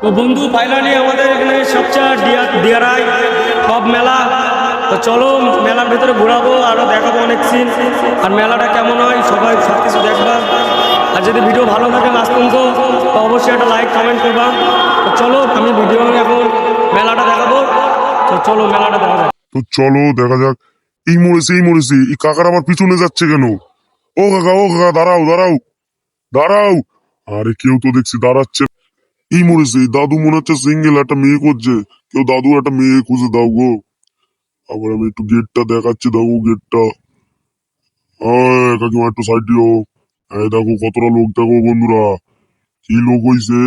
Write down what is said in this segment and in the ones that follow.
তো বন্ধু ফাইনালি আমাদের এখানে সবচেয়ে ডিয়ারাই সব মেলা। তো চলো মেলার ভেতরে ঘোরাবো, আরো দেখাবো অনেক সিন। আর মেলাটা কেমন হয় সবাই সব কিছু দেখবা। আর যদি ভিডিও ভালো থাকে লাস্ট পর্যন্ত তো অবশ্যই একটা লাইক কমেন্ট করবা। তো চলো আমি ভিডিও এখন মেলাটা দেখাবো। তো চলো মেলাটা দেখা যাক। তো চলো দেখা যাক। এই মরেছে এই কাকার আমার পিছনে যাচ্ছে কেন? ও কাকা দাঁড়াও দাঁড়াও দাঁড়াও। আরে কেউ তো দেখছি দাঁড়াচ্ছে। এই মরেছে এই দাদু মনে হচ্ছে সিঙ্গেল একটা মেয়ে করছে। কেউ দাদু একটা মেয়ে খুঁজে দাও গো। আবার আমি একটু গেটটা দেখাচ্ছি, দেখো গেটটা। কাকিমা একটু সাইড দিও। এই দেখো কতটা লোক, দেখো বন্ধুরা কি লোক হইছে।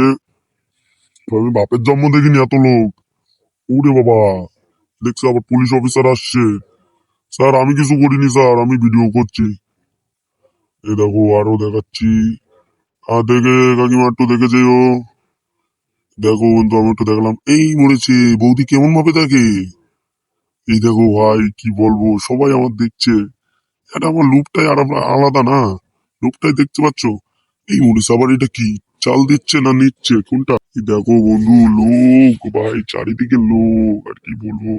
আমি বাপের জন্ম দেখিনি এত লোক। ওরে বাবা, দেখছি আবার পুলিশ অফিসার আসছে। স্যার আমি কিছু করিনি স্যার, আমি ভিডিও করছি। এই দেখো আরো দেখাচ্ছি। দেখে কাকিমা একটু দেখে যেও। দেখো বন্ধু আমি একটু দেখলাম, এই মরেছে। বৌদি কেমন ভাবে দেখে। এই দেখো ভাই কি বলবো, সবাই আমার দেখছে। এটা আমার লুকটাই আর আলাদা না, লুকটাই দেখতে পাচ্ছ। এই মরেছে আবার, এটা কি চাল দিচ্ছে না নিচ্ছে কোনটা? এই দেখো বন্ধু লোক ভাই, চারিদিকে লোক, আর কি বলবো,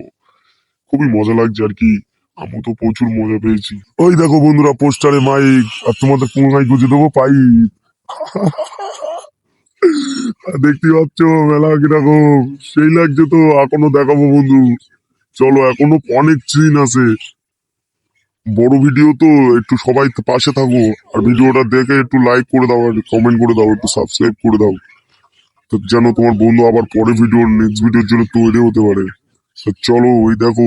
খুবই মজা লাগছে আর কি। আমি তো প্রচুর মজা পেয়েছি। ওই দেখো বন্ধুরা পোস্টারে মাইক, আর তোমাদের পুনরায় গুঁজে দেবো পাইপ। দেখতে পাচ্ছ মেলা কিরকম সেই লাগছে, তো এখনো দেখাবো বন্ধু। চলো এখনো অনেক সিন আছে। বড় ভিডিও তো, একটু সবাই পাশে থাকো। আর ভিডিওটা দেখে একটু লাইক করে দাও, আর কমেন্ট করে দাও, একটু সাবস্ক্রাইব করে দাও, তো যেন তোমার বন্ধু আবার পরে নেক্সট ভিডিওর জন্য তৈরি হতে পারে। তো চলো ওই দেখো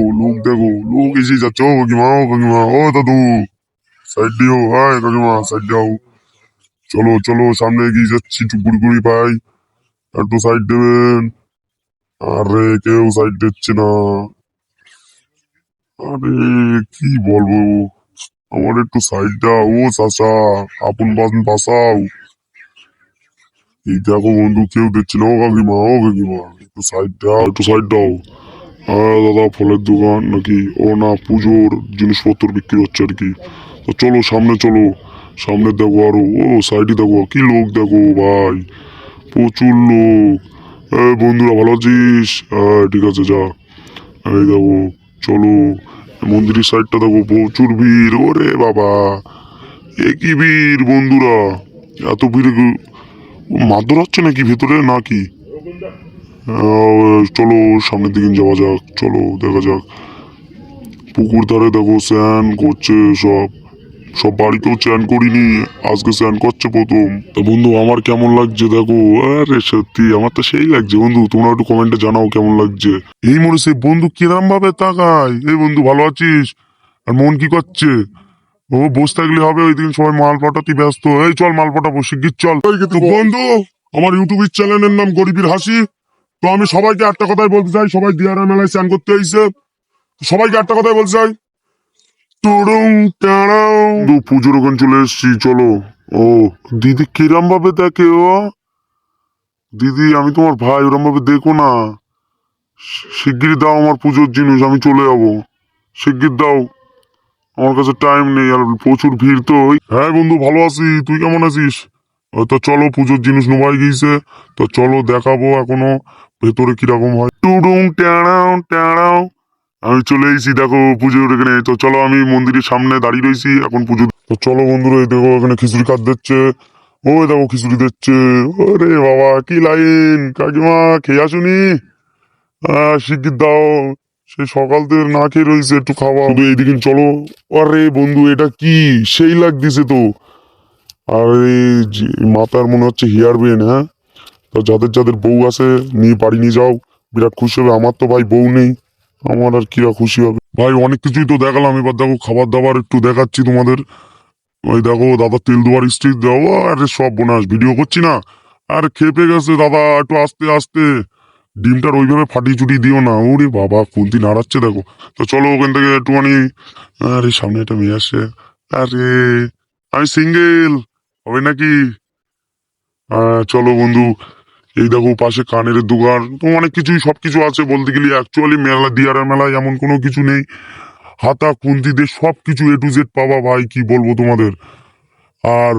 লোক এসে যাচ্ছে। ও কাকিমা ও কাকিমা ও দাদু সাইড দিও, হাই কাকিমা সাইড দাও। চলো চলো সামনে এগিয়ে যাচ্ছি, চুপুরি কুড়ি পাই, একটু সাইড দেবেন। আরে কেউ সাইড দিচ্ছে না। আরে কি বলবো, আমার একটু সাইড দাও ও চাচা, আপন বাসাও। এই দেখো বন্ধু কেউ দিচ্ছে না। ও কাকিমা একটু সাইড দাও, একটু সাইড দাও। হ্যাঁ দাদা ফলের দোকান নাকি? ও না, পুজোর জিনিসপত্র বিক্রি হচ্ছে আর কি। তো চলো সামনে চলো, সামনে দেখো আরো, ও সাইডে দেখো কি লোক, দেখো ভাই প্রচুর লোক। বন্ধুরা ভালো আছিস? হ্যাঁ ঠিক আছে যা। এই দেখো চলো, মন্দিরের সাইডটা দেখো প্রচুর ভিড়। ওরে বাবা এ কি ভিড় বন্ধুরা, এত ভিড় মারধর হচ্ছে নাকি ভেতরে নাকি? চলো সামনের দিকে যাওয়া যাক, চলো দেখা যাক। পুকুর ধারে দেখো স্নান করছে সব, সব বাড়িতেও চান করিনি, আজকে স্নান করছে প্রথম। তো বন্ধু আমার কেমন লাগছে দেখো, আরে সত্যি আমার তো সেই লাগছে বন্ধু। তোমরা একটু কমেন্টে জানাও কেমন লাগছে। এই মনে সে বন্ধু কিরম ভাবে তাকায়। এই বন্ধু ভালো আছিস? আর মন কি করছে? ও বসে থাকলে হবে, ওই দিন সবাই মাল পাঠাতে ব্যস্ত। এই চল মাল পাঠাবো শিগগির চল। তো বন্ধু আমার ইউটিউবের চ্যানেলের নাম গরিবের হাসি। তো আমি সবাইকে একটা কথাই বলতে চাই, সবাই দিয়ারা মেলায় স্নান করতে হয়েছে, সবাইকে একটা কথাই বলতে চাই, টুডুং টাড়াও পুজোর ওখানে চলে এসছি চলো। ও দিদি কিরম ভাবে দেখে ও, দিদি আমি তোমার ভাই, ওরম ভাবে দেখো না। শিগগির দাও আমার পুজোর জিনিস, আমি চলে যাবো। শিগগির দাও, আমার কাছে টাইম নেই, আর প্রচুর ভিড় তো। হ্যাঁ বন্ধু ভালো আছি, তুই কেমন আছিস? তো চলো পুজোর জিনিস নোবাই গিয়েছে, তো চলো দেখাবো এখনো ভেতরে কিরকম হয়। টুডুং টাড়াও টাড়াও, আমি চলে এসেছি দেখো পুজোর এখানে। তো চলো আমি মন্দিরের সামনে দাঁড়িয়ে রয়েছি এখন পুজো। তো চলো বন্ধুরা এই দেখো এখানে খিচুড়ি কাঠ দিচ্ছে। ওই দেখো খিচুড়ি দিচ্ছে। ওরে বাবা কি লাইন, কাকিমা খেয়ে আসুনি? শিগগির দাও, সেই সকাল থেকে না খেয়ে রয়েছে, একটু খাওয়া শুধু এইদিকে চলো। আরে বন্ধু এটা কি সেই লাগতেছে তো। আরে মাথার মনে হচ্ছে হেয়ার বেন। হ্যাঁ তো যাদের যাদের বউ আছে নিয়ে বাড়ি নিয়ে যাও, বিরাট খুশি হবে। আমার তো ভাই বউ নেই, আমার আর কিরা খুশি হবে। ভাই অনেক কিছুই তো দেখালাম, এবার দেখো খাবার দাবার একটু দেখাচ্ছি তোমাদের। ওই দেখো দাদা তেল দেওয়ার স্টিক দাও। আরে সব বোনাস ভিডিও করছি না, আর খেপে গেছে দাদা, একটু আস্তে আস্তে। ডিমটার ওইভাবে ফাটিয়ে চুটি দিও না। ওরে বাবা খুন্তি নাড়াচ্ছে দেখো। তো চলো ওখান থেকে একটুখানি। আরে সামনে একটা মেয়ে আসছে। আরে আমি সিঙ্গেল, হবে নাকি? চলো বন্ধু, এই দেখো পাশে কানের দোকান, তো অনেক কিছুই সবকিছু আছে বলতে গেলে। অ্যাকচুয়ালি মেলা দিয়ারা মেলায় এমন কোনো কিছু নেই, হাতা খুন্তি দিয়ে সবকিছু এ টু জেড পাবা ভাই, কি বলবো তোমাদের। আর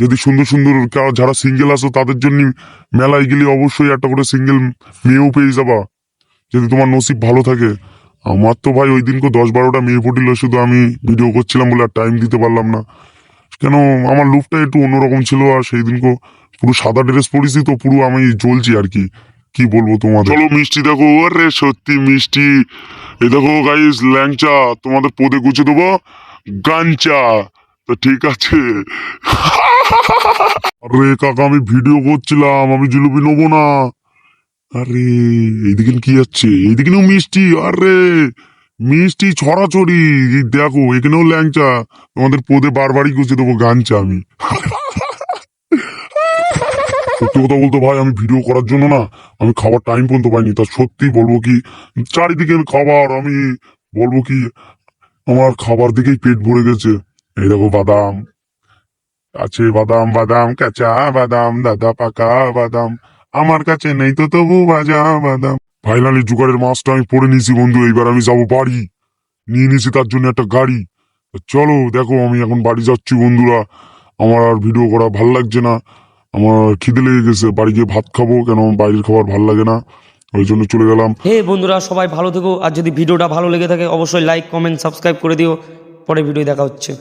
যদি সুন্দর সুন্দর যারা সিঙ্গেল আছো তাদের জন্য মেলায় গেলে অবশ্যই একটা করে সিঙ্গেল মেয়েও পেয়ে যাবা, যদি তোমার নসিব ভালো থাকে। আমার তো ভাই ওই দিনকে 10-12টা মেয়ে পটিল, শুধু আমি ভিডিও করছিলাম বলে আর টাইম দিতে পারলাম না। কেন আমার লুকটা একটু অন্যরকম ছিল, আর সেই দিনকে পুরো সাদা ড্রেস পরেছি তো পুরো আমি জ্বলছি আর কি। কি বলবো তোমাদের। চলো মিষ্টি দেখো, আরে সত্যি মিষ্টি। এই দেখো গাইস ল্যাংচা, তোমাদের পদে গুছে দেবো গাঞ্চা। তো ঠিক আছে। আরে কাকা আমি ভিডিও করছিলাম, আমি জিলিপি নেবো না। আরে এইদিকে কি যাচ্ছে, এইদিকেও মিষ্টি, আরে মিষ্টি ছড়াছড়ি। এই দেখো এখানেও ল্যাংচা, তোমাদের পদে বারবারই গুছে দেবো গাঞ্চা আমি। সত্যি কথা বলতে ভাই, আমি ভিডিও করার জন্য না আমি খাবার টাইম পর্যন্ত পাইনি। তা সত্যি বলবো কি, চারিদিকে খাবার, আমি বলবো কি আমার খাবার দিকেই পেট ভরে গেছে। এই দেখো বাদাম আছে, বাদাম বাদাম কাঁচা বাদাম, দাদা পাকা বাদাম, আমার কাছে নেই তো তবু ভাজা বাদাম। ফাইনালি জুগারের মাছটা আমি পরে নিয়েছি বন্ধু, এইবার আমি যাবো বাড়ি। নিয়ে নিয়েছি তার জন্য একটা গাড়ি। তো চলো দেখো আমি এখন বাড়ি যাচ্ছি বন্ধুরা। আমার আর ভিডিও করা ভাল লাগছে না, আমার খিদে লেগে গেছে, বাড়ি গিয়ে ভাত খাবো, কেন বাইরের খাবার ভাল লাগে না, ওই জন্য চলে গেলাম। হে বন্ধুরা, সবাই ভালো থেকো। আর যদি ভিডিওটা ভালো লেগে থাকে অবশ্যই লাইক, কমেন্ট, সাবস্ক্রাইব করে দিও। পরে ভিডিও দেখা হচ্ছে।